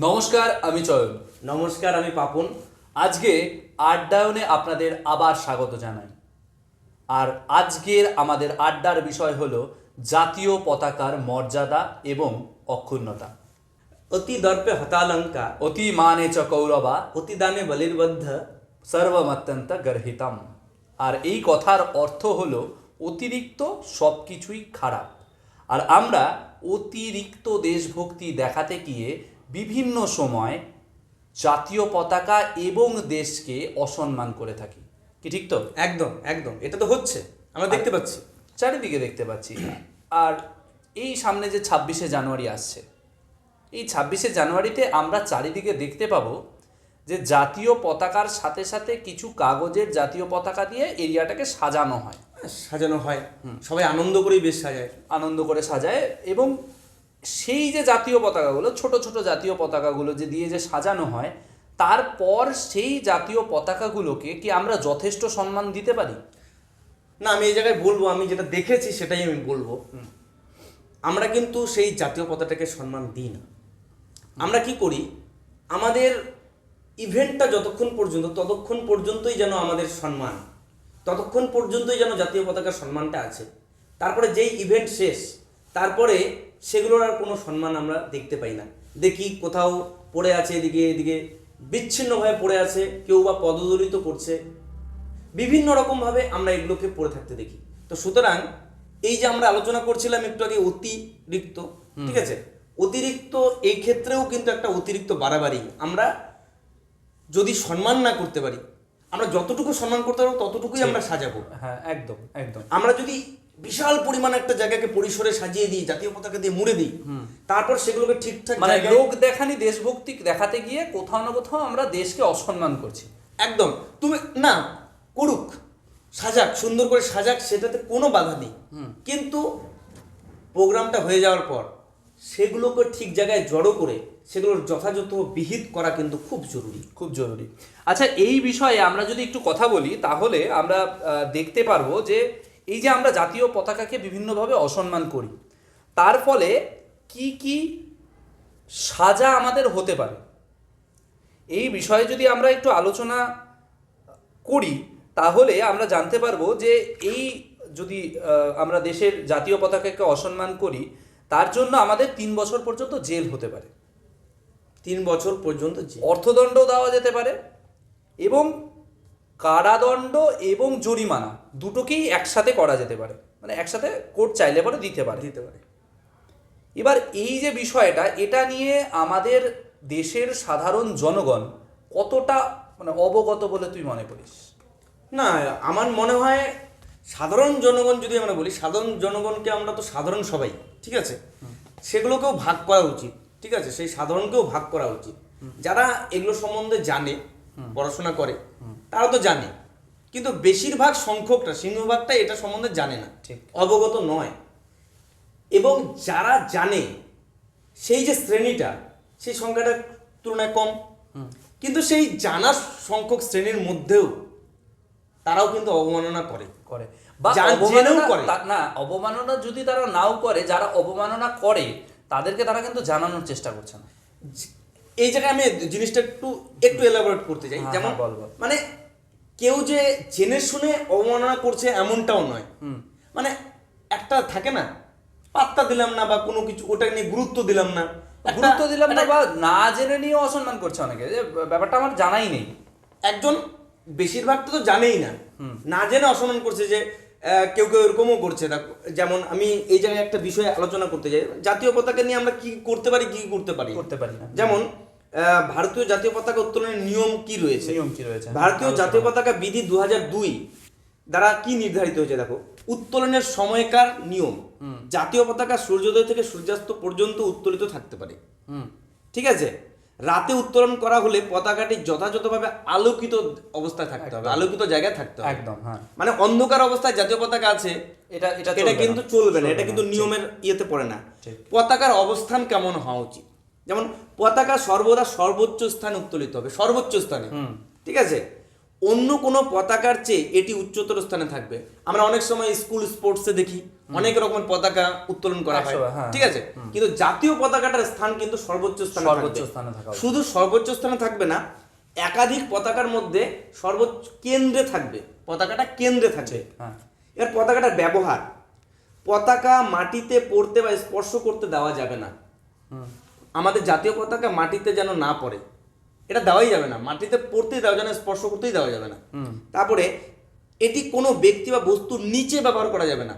নমস্কার, আমি চয়ন। নমস্কার, আমি পাপন। আজকে আড্ডায়নে আপনাদের আবার স্বাগত জানাই। আর আজকের আমাদের আড্ডার বিষয় হলো জাতীয় পতাকার মর্যাদা এবং অক্ষুণ্ণতা। অতি দর্পে হতালঙ্কা, অতি মানে চ কৌরবা অতি দানে বলির্বদ্ধ। সর্বমত্যন্ত গর্হিতম। আর এই কথার অর্থ হলো অতিরিক্ত সব কিছুই খারাপ। আর আমরা অতিরিক্ত দেশভক্তি দেখাতে গিয়ে বিভিন্ন সময় জাতীয় পতাকা এবং দেশকে অসম্মান করে থাকি। কি ঠিক তো? একদম একদম, এটা তো হচ্ছে, আমরা দেখতে পাচ্ছি, চারিদিকে দেখতে পাচ্ছি। আর এই সামনে যে 26শে জানুয়ারি আসছে, এই 26শে জানুয়ারিতে আমরা চারিদিকে দেখতে পাবো যে জাতীয় পতাকার সাথে সাথে কিছু কাগজের জাতীয় পতাকা দিয়ে এরিয়াটাকে সাজানো হয়। সাজানো হয়, সবাই আনন্দ করেই বেশ সাজায়। আনন্দ করে সাজায় এবং সেই যে জাতীয় পতাকাগুলো, ছোট ছোট জাতীয় পতাকাগুলো যে দিয়ে যে সাজানো হয়, তারপর সেই জাতীয় পতাকাগুলোকে কি আমরা যথেষ্ট সম্মান দিতে পারি? না, আমি এই জায়গায় বলবো, আমি যেটা দেখেছি সেটাই আমি বলবো। আমরা কিন্তু সেই জাতীয় পতাকাকে সম্মান দিই না। আমরা কি করি, আমাদের ইভেন্টটা যতক্ষণ পর্যন্ত ততক্ষণ পর্যন্তই যেন আমাদের সম্মান, ততক্ষণ পর্যন্তই যেন জাতীয় পতাকার সম্মানটা আছে। তারপরে যেই ইভেন্ট শেষ, তারপরে সেগুলোর আর কোনো সম্মান আমরা দেখতে পাই না। দেখি কোথাও পড়ে আছে, এদিকে এদিকে বিচ্ছিন্নভাবে পড়ে আছে, কেউ বা পদদলিত করছে, বিভিন্ন রকমভাবে আমরা এগুলোকে পড়ে থাকতে দেখি। তো সুতরাং এই যে আমরা আলোচনা করছিলাম একটু আগে অতিরিক্ত, ঠিক আছে, অতিরিক্ত এই ক্ষেত্রেও কিন্তু একটা অতিরিক্ত বাড়াবাড়ি। আমরা যদি সম্মান না করতে পারি, আমরা যতটুকু সম্মান করতে পারবো ততটুকুই আমরা সাজাবো। হ্যাঁ, একদম একদম। আমরা যদি বিশাল পরিমাণে একটা জায়গাকে পরিসরে সাজিয়ে দিই, জাতীয় পতাকা দিয়ে মুড়ে দিই, তারপর সেগুলোকে ঠিকঠাক মানে জায়গায়, লোক দেখানি দেশভক্তি দেখাতে গিয়ে কোথাও না কোথাও আমরা দেশকে অসম্মান করছি। একদম, তুমি না করুক, সাজাক, সুন্দর করে সাজাক, সেটাতে কোনো বাধা নেই। কিন্তু প্রোগ্রামটা হয়ে যাওয়ার পর সেগুলোকে ঠিক জায়গায় জড়ো করে সেগুলোর যথাযথ বিহিত করা কিন্তু খুব জরুরি, খুব জরুরি। আচ্ছা, এই বিষয়ে আমরা যদি একটু কথা বলি, তাহলে আমরা দেখতে পারবো যে এই যে আমরা জাতীয় পতাকাকে বিভিন্নভাবে অসম্মান করি, তার ফলে কি কি সাজা আমাদের হতে পারে, এই বিষয়ে যদি আমরা একটু আলোচনা করি, তাহলে আমরা জানতে পারবো যে এই যদি আমরা দেশের জাতীয় পতাকাকে অসম্মান করি, তার জন্য আমাদের 3 বছর পর্যন্ত জেল হতে পারে, 3 বছর পর্যন্ত অর্থদণ্ড দেওয়া যেতে পারে এবং কারাদণ্ড এবং জরিমানা দুটোকেই একসাথে করা যেতে পারে। মানে একসাথে কোর্ট চাইলে পরে দিতে পারে। এবার এই যে বিষয়টা, এটা নিয়ে আমাদের দেশের সাধারণ জনগণ কতটা মানে অবগত বলে তুই মনে করিস? না, আমার মনে হয় সাধারণ জনগণ, যদি আমরা বলি সাধারণ জনগণকে, আমরা তো সাধারণ সবাই, ঠিক আছে, সেগুলোকেও ভাগ করা উচিত, ঠিক আছে, সেই সাধারণকেও ভাগ করা উচিত। যারা এগুলো সম্বন্ধে জানে, পড়াশোনা করে, তারা তো জানে, কিন্তু বেশিরভাগ সংখ্যকটা, সিংহভাগটা এটা সম্বন্ধে জানে না, ঠিক, অবগত নয়। এবং যারা জানে, সেই যে শ্রেণীটা, সেই সংখ্যাটা তুলনায় কম, কিন্তু সেই জানার সংখ্যক শ্রেণীর মধ্যেও তারাও কিন্তু অবমাননা করে বা জেনেও করে। না, অবমাননা যদি তারা নাও করে, যারা অবমাননা করে তাদেরকে তারা কিন্তু জানানোর চেষ্টা করছে না। এই জায়গায় আমি জিনিসটা একটু এলাবোরেট করতে চাই। যেমন মানে কেউ যে জেনে শুনে অবমাননা করছে এমনটাও নয়, মানে একটা থাকে না, পাত্তা দিলাম না বা কোনো কিছু, ওটা নিয়ে গুরুত্ব দিলাম না বা না জেনে নিয়েও অসম্মান করছে অনেকে, যে ব্যাপারটা আমার জানাই নেই। একজন বেশিরভাগ তো জানেই না, না জেনে অসম্মান করছে, যে কেউ কেউ এরকমও করছে। যেমন আমি এই জায়গায় একটা বিষয়ে আলোচনা করতে চাই, জাতীয় পতাকা নিয়ে আমরা কি করতে পারি, কি করতে পারি না। যেমন ভারতীয় জাতীয় পতাকা উত্তোলনের নিয়ম কি রয়েছে? ভারতীয় জাতীয় পতাকা বিধি 2002 দ্বারা কি নির্ধারিত হয়েছে দেখো, উত্তোলনের সময়কার নিয়ম, জাতীয় পতাকা সূর্যোদয় থেকে সূর্যাস্ত পর্যন্ত উত্তোলিত থাকতে পারে, ঠিক আছে। রাতে উত্তোলন করা হলে পতাকাটি যথাযথভাবে আলোকিত অবস্থায় থাকতে হবে, আলোকিত জায়গায় থাকতে হবে, একদম। হ্যাঁ, মানে অন্ধকার অবস্থায় জাতীয় পতাকা আছে, এটা কিন্তু চলবে না, এটা কিন্তু নিয়মের ইয়েতে পড়ে না। পতাকার অবস্থান কেমন হওয়া উচিত, যেমন পতাকা সর্বদা সর্বোচ্চ স্থানে উত্তোলিত হবে, সর্বোচ্চ স্থানে, ঠিক আছে। অন্য কোনো পতাকার চেয়ে এটি উচ্চতর স্থানে থাকবে। আমরা অনেক সময় স্কুল স্পোর্টসে দেখি অনেক রকমের পতাকা উত্তোলন করা হয়, হ্যাঁ। ঠিক আছে, কিন্তু জাতীয় পতাকাটার স্থান কিন্তু সর্বোচ্চ স্থানে সর্বোচ্চ থাকবে। স্থানে থাকা উচিত। শুধু সর্বোচ্চ স্থানে থাকবে না, একাধিক পতাকার মধ্যে সর্বোচ্চ কেন্দ্রে থাকবে, পতাকাটা কেন্দ্রে থাকবে। হ্যাঁ। এর পতাকাটার ব্যবহার, পতাকা মাটিতে পড়তে বা স্পর্শ করতে দেওয়া যাবে না। আমাদের জাতীয় পতাকা মাটিতে যেন না পড়ে, এটা দেওয়াই যাবে না, মাটিতে পড়তেই দেওয়া যাবে না, স্পর্শ করতেই দেওয়া যাবে না। তারপরে এটি কোনো ব্যক্তি বা বস্তুর নিচে ব্যবহার করা যাবে না।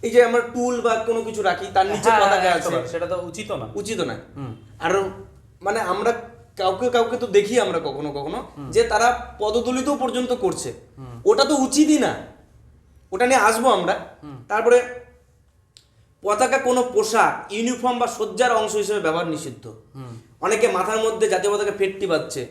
এই যে আমরা টুল বা কোনো কিছু রাখি তার নিচে হ্যাঁ, পতাকা আছে, একেবারে, সেটা তো উচিত না। উচিত না। আর মানে আমরা কাউকে কাউকে তো দেখি আমরা কখনো কখনো যে তারা পদদলিত পর্যন্ত করছে, ওটা তো উচিতই না, ওটা নিয়ে আসবো আমরা। তারপরে পতাকা কোনো পোশাক, ইউনিফর্ম বা সজ্জার অংশ হিসেবে ব্যবহার নিষিদ্ধ। অনেকে মাথার মধ্যে জাতীয় পতাকা ফেটটি বাজছে,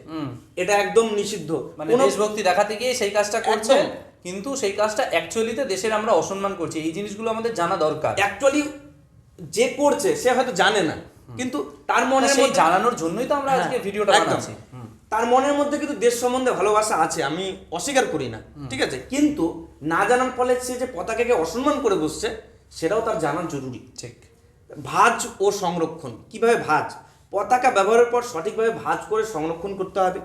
এটা একদম নিষিদ্ধ। মানে কোনো দেশভক্তি দেখাতে গিয়ে সেই কাজটা করছে, একদম। কিন্তু সেই কাজটা অ্যাকচুয়ালিতে দেশের আমরা অসম্মান করছি। এই জিনিসগুলো আমাদের জানা দরকার। অ্যাকচুয়ালি যে করছে সে হয়তো জানে না, কিন্তু তার মনের সেই মধ্যে জানানোর জন্যই তো আমরা হ্যাঁ, আজকে ভিডিওটা একদম। বানাচ্ছি। তার মনের মধ্যে কিন্তু দেশ সম্বন্ধে ভালোবাসা আছে, আমি অস্বীকার করি না, ঠিক আছে, কিন্তু না জানার ফলে সে যে পতাকাকে অসম্মান করে বসছে সেটাও তার জানা জরুরি। ঠিক। ভাঁজ ও সংরক্ষণ, কিভাবে ভাঁজ, পতাকা ব্যবহারের পর সঠিকভাবে ভাঁজ করে সংরক্ষণ করতে হবে।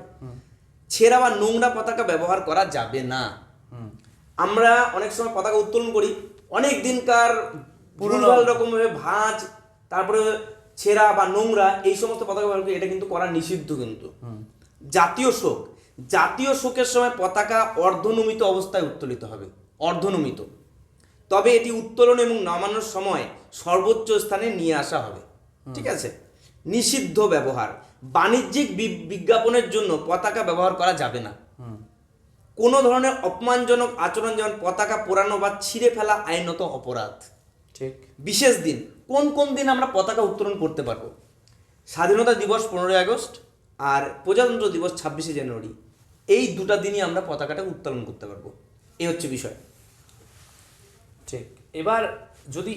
ছেঁড়া বা নোংরা পতাকা ব্যবহার করা যাবে না। আমরা অনেক সময় পতাকা উত্তোলন করি, অনেক দিনকার ভুলভাল রকমভাবে ভাঁজ, তারপরে ছেঁড়া বা নোংরা এই সমস্ত পতাকা ব্যবহার করি, এটা কিন্তু করা নিষিদ্ধ। কিন্তু জাতীয় শোক, জাতীয় শোকের সময় পতাকা অর্ধনমিত অবস্থায় উত্তোলিত হবে, অর্ধনমিত। তবে এটি উত্তোলন এবং নামানোর সময় সর্বোচ্চ স্থানে নিয়ে আসা হবে, ঠিক আছে। নিষিদ্ধ ব্যবহার, বাণিজ্যিক বিজ্ঞাপনের জন্য পতাকা ব্যবহার করা যাবে না। কোনো ধরনের অপমানজনক আচরণ, যেমন পতাকা পোড়ানো বা ছিঁড়ে ফেলা, আইনত অপরাধ। ঠিক। বিশেষ দিন, কোন কোন দিন আমরা পতাকা উত্তোলন করতে পারবো? স্বাধীনতা দিবস 15ই আগস্ট আর প্রজাতন্ত্র দিবস 26শে জানুয়ারি, এই দুটা দিনই আমরা পতাকাটা উত্তোলন করতে পারবো। এই হচ্ছে বিষয়। ঠিক। এবার যদি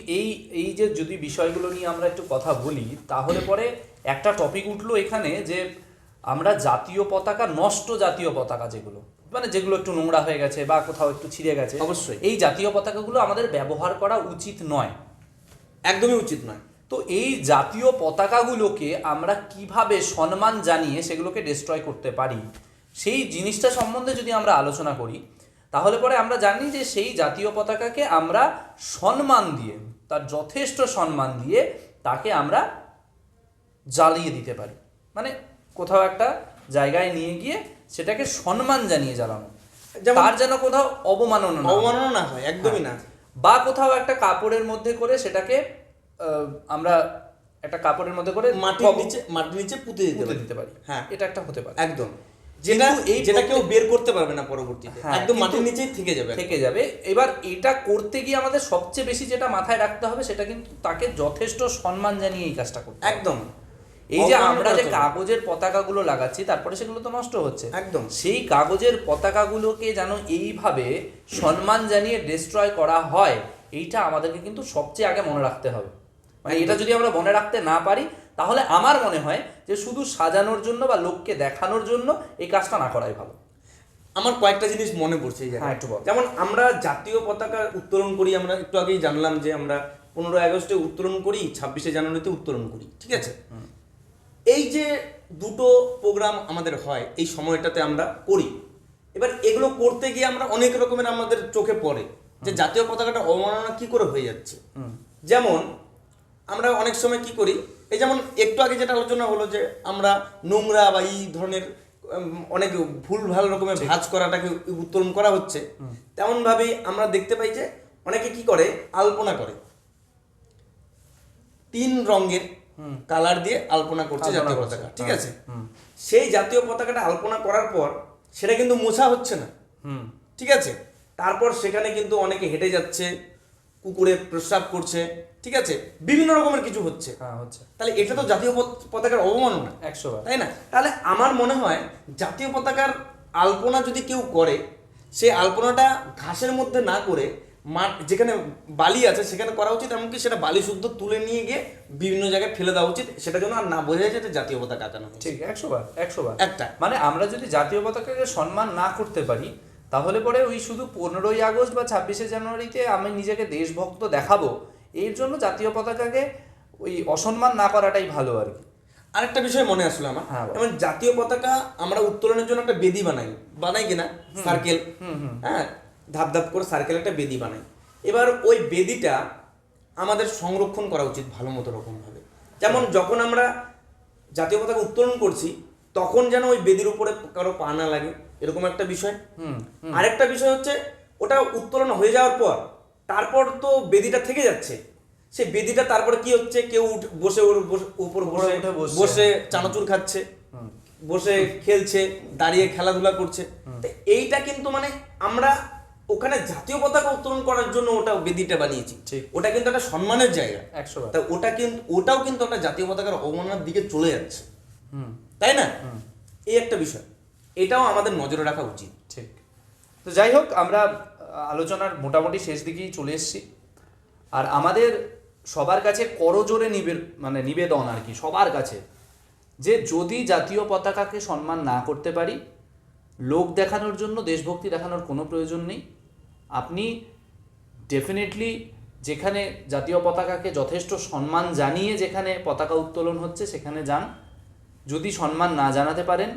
এই যে যদি বিষয়গুলো নিয়ে আমরা একটু কথা বলি, তাহলে পরে একটা টপিক উঠলো এখানে যে আমরা জাতীয় পতাকা, নষ্ট জাতীয় পতাকা যেগুলো, মানে যেগুলো একটু নোংরা হয়ে গেছে বা কোথাও একটু ছিঁড়ে গেছে, অবশ্যই এই জাতীয় পতাকাগুলো আমাদের ব্যবহার করা উচিত নয়, একদমই উচিত নয়। তো এই জাতীয় পতাকাগুলোকে আমরা কিভাবে সম্মান জানিয়ে সেগুলোকে ডিস্ট্রয় করতে পারি, সেই জিনিসটা সম্বন্ধে যদি আমরা আলোচনা করি, তাহলে পরে আমরা জানি যে সেই জাতীয় পতাকাকে আমরা সম্মান দিয়ে, তার যথেষ্ট সম্মান দিয়ে তাকে আমরা জ্বালিয়ে দিতে পারি। মানে কোথাও একটা জায়গায় নিয়ে গিয়ে সেটাকে সম্মান জানিয়ে জ্বালানো, তার যেন কোথাও অবমাননা না হয়, একদমই না। বা কোথাও একটা কাপড়ের মধ্যে করে সেটাকে আমরা একটা কাপড়ের মধ্যে করে মাটির নিচে পুঁতে দিতে পারি। হ্যাঁ, এটা একটা হতে পারে, একদম, যেটা কেউ বের করতে পারবে না পরবর্তীতে, একদম মাটির নিচেই থেকে যাবে। এবার এটা করতে গিয়ে আমাদের সবচেয়ে বেশি যেটা মাথায় রাখতে হবে, সেটা কিন্তু তাকে যথেষ্ট সম্মান জানিয়ে এই কাজটা করতে হবে। একদম। এই যে আমরা যে কাগজের পতাকাগুলো লাগাচ্ছি, তারপরে সেগুলো তো নষ্ট হচ্ছে, একদম, সেই কাগজের পতাকাগুলোকে যেন এইভাবে সম্মান জানিয়ে ডিস্ট্রয় করা হয়, এইটা আমাদেরকে কিন্তু সবচেয়ে আগে মনে রাখতে হবে। মানে এটা যদি আমরা মনে রাখতে না পারি, তাহলে আমার মনে হয় যে শুধু সাজানোর জন্য বা লোককে দেখানোর জন্য এই কাজটা না করাই ভালো। আমার কয়েকটা জিনিস মনে পড়ছে এই জায়গায়। যেমন আমরা জাতীয় পতাকা উত্তোলন করি, আমরা একটু আগেই জানলাম যে আমরা 15ই আগস্টে উত্তোলন করি, 26শে জানুয়ারিতে উত্তোলন করি, ঠিক আছে। এই যে দুটো প্রোগ্রাম আমাদের হয় এই সময়টাতে আমরা করি, এবার এগুলো করতে গিয়ে আমরা অনেক রকমের আমাদের চোখে পড়ে যে জাতীয় পতাকাটা অবমাননা কি করে হয়ে যাচ্ছে। যেমন আমরা অনেক সময় কি করি, এই যেমন একটু আগে যেটা আলোচনা হলো যে আমরা নোংরা বা এই ধরনের অনেক ভুলভাল রকমের ভাঁজ করাটাকে উত্তোলন করা হচ্ছে, তেমনভাবেই আমরা দেখতে পাই যে অনেকে কি করে, আলপনা করে, 3 রঙের কালার দিয়ে আলপনা করছে জাতীয় পতাকা, ঠিক আছে। সেই জাতীয় পতাকাটা আলপনা করার পর সেটা কিন্তু মোছা হচ্ছে না, ঠিক আছে। তারপর সেখানে কিন্তু অনেকে হেঁটে যাচ্ছে, কুকুরে প্রস্রাব করছে, ঠিক আছে, বিভিন্ন রকমের কিছু হচ্ছে। তাহলে এটা তো জাতীয় পতাকার অবমাননা, 100, তাই না? তাহলে আমার মনে হয় জাতীয় পতাকার আলপনা যদি কেউ করে, সেই আলপনাটা ঘাসের মধ্যে না করে যেখানে বালি আছে সেখানে করা উচিত, এমনকি সেটা বালি শুদ্ধ তুলে নিয়ে গিয়ে বিভিন্ন জায়গায় ফেলে দেওয়া উচিত, সেটা যেন আর না বোঝা যায় যে জাতীয় পতাকা আঁকানো হয়েছে। ঠিক, 100 বার একটা মানে আমরা যদি জাতীয় পতাকাকে সম্মান না করতে পারি, তাহলে পরে ওই শুধু 15ই আগস্ট বা 26শে জানুয়ারিতে আমি নিজেকে দেশভক্ত দেখাবো, এর জন্য জাতীয় পতাকাকে ওই অসম্মান না করাটাই ভালো আর কি। আরেকটা বিষয় মনে আসলো আমার, হ্যাঁ, বল। যেমন জাতীয় পতাকা আমরা উত্তোলনের জন্য একটা বেদি বানাই কিনা, সার্কেল, হ্যাঁ, ধাপ ধাপ করে সার্কেল একটা বেদি বানাই। এবার ওই বেদিটা আমাদের সংরক্ষণ করা উচিত ভালো মতো রকমভাবে, যেমন যখন আমরা জাতীয় পতাকা উত্তোলন করছি তখন যেন ওই বেদির উপরে কারো পা না লাগে, এরকম একটা বিষয়। আরেকটা বিষয় হচ্ছে ওটা উত্তোলন হয়ে যাওয়ার পর তারপর তো বেদিটা থেকে যাচ্ছে, সেই বেদিটা তারপরে কি হচ্ছে, কেউ বসে ওর উপর বসে উঠে বসছে। বসে চানাচুর খাচ্ছে, বসে খেলছে, দাঁড়িয়ে খেলাধুলা করছে। তো এইটা কিন্তু মানে আমরা ওখানে জাতীয় পতাকা উত্তোলন করার জন্য ওটা বেদিটা বানিয়েছি, ঠিক। ওটা কিন্তু একটা সম্মানের জায়গা। 100 বার। তা ওটাও কিন্তু একটা জাতীয় পতাকার অবমাননার দিকে চলে যাচ্ছে, তাই না? এই একটা বিষয়, এটাও আমাদের নজরে রাখা উচিত। ঠিক। তো যাই হোক, আমরা আলোচনার মোটামুটি শেষ দিকেই চলে এসেছি। আর আমাদের সবার কাছে করজোরে নিবেদন আর কি, সবার কাছে, যে যদি জাতীয় পতাকাকে সম্মান না করতে পারি, লোক দেখানোর জন্য, দেশভক্তি দেখানোর কোনো প্রয়োজন নেই। আপনি ডেফিনেটলি যেখানে জাতীয় পতাকাকে যথেষ্ট সম্মান জানিয়ে যেখানে পতাকা উত্তোলন হচ্ছে সেখানে যান। যদি সম্মান না জানাতে পারেন,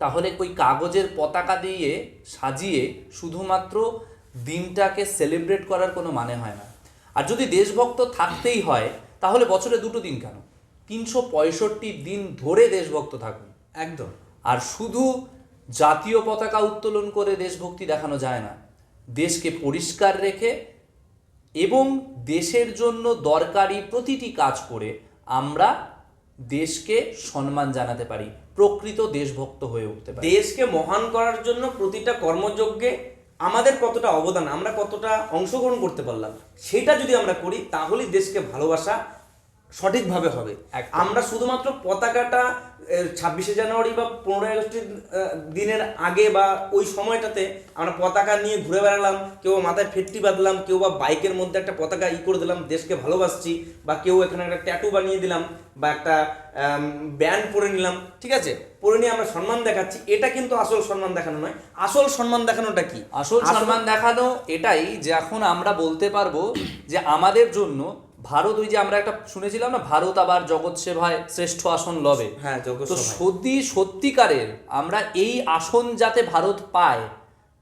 তাহলে ওই কাগজের পতাকা দিয়ে সাজিয়ে শুধুমাত্র দিনটাকে সেলিব্রেট করার কোনো মানে হয় না। আর যদি দেশভক্ত থাকতেই হয়, তাহলে বছরে 2টো দিন কেন, 365 দিন ধরে দেশভক্ত থাকুন। একদম। আর শুধু জাতীয় পতাকা উত্তোলন করে দেশভক্তি দেখানো যায় না। দেশকে পরিষ্কার রেখে এবং দেশের জন্য দরকারি প্রতিটি কাজ করে আমরা দেশকে সম্মান জানাতে পারি, প্রকৃত দেশভক্ত হয়ে উঠতে পারি। দেশকে মহান করার জন্য প্রতিটা কর্মযজ্ঞে আমাদের কতটা অবদান, আমরা কতটা অংশগ্রহণ করতে পারলাম, সেটা যদি আমরা করি তাহলেই দেশকে ভালোবাসা সঠিকভাবে হবে। একদম। আমরা শুধুমাত্র পতাকাটা 26শে জানুয়ারি বা 15ই আগস্টের দিনের আগে বা ওই সময়টাতে আমরা পতাকা নিয়ে ঘুরে বেড়ালাম, কেউ মাথায় ফেটটি বাঁধলাম, কেউ বা বাইকের মধ্যে একটা পতাকা করে দিলাম, দেশকে ভালোবাসছি, বা কেউ এখানে একটা ট্যাটু বানিয়ে দিলাম বা একটা ব্যান্ড পরে নিলাম, ঠিক আছে, পরে নিয়ে আমরা সম্মান দেখাচ্ছি, এটা কিন্তু আসল সম্মান দেখানো নয়। আসল সম্মান দেখানোটা কি? আসল সম্মান দেখানো এটাই যে এখন আমরা বলতে পারবো যে আমাদের জন্য ভারত, ওই যে আমরা একটা শুনেছিলাম না, ভারত আবার জগৎ সেবায় শ্রেষ্ঠ আসন লবে। হ্যাঁ, তো সত্যিকারের আমরা এই আসন যাতে ভারত পায়,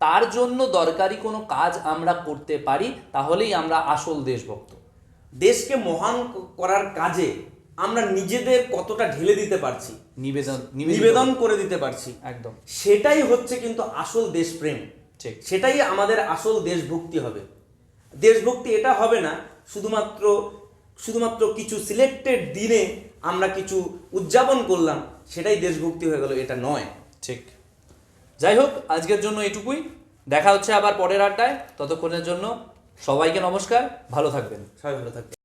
তার জন্য দরকারি কোনো কাজ আমরা করতে পারি, তাহলেই আমরা আসল দেশভক্ত। দেশকে করার কাজে আমরা নিজেদের কতটা ঢেলে দিতে পারছি, নিবেদন করে দিতে পারছি, একদম সেটাই হচ্ছে কিন্তু আসল দেশপ্রেম। ঠিক। সেটাই আমাদের আসল দেশভক্তি হবে। দেশভক্তি এটা হবে না শুধুমাত্র কিছু সিলেক্টেড দিনে আমরা কিছু উদযাপন করলাম, সেটাই দেশভক্তি হয়ে গেল, এটা নয়। ঠিক। যাই হোক, আজকের জন্য এটুকুই। দেখা হচ্ছে আবার পরের আড্ডায়। ততক্ষণের জন্য সবাইকে নমস্কার, ভালো থাকবেন। সবাই ভালো থাকবে।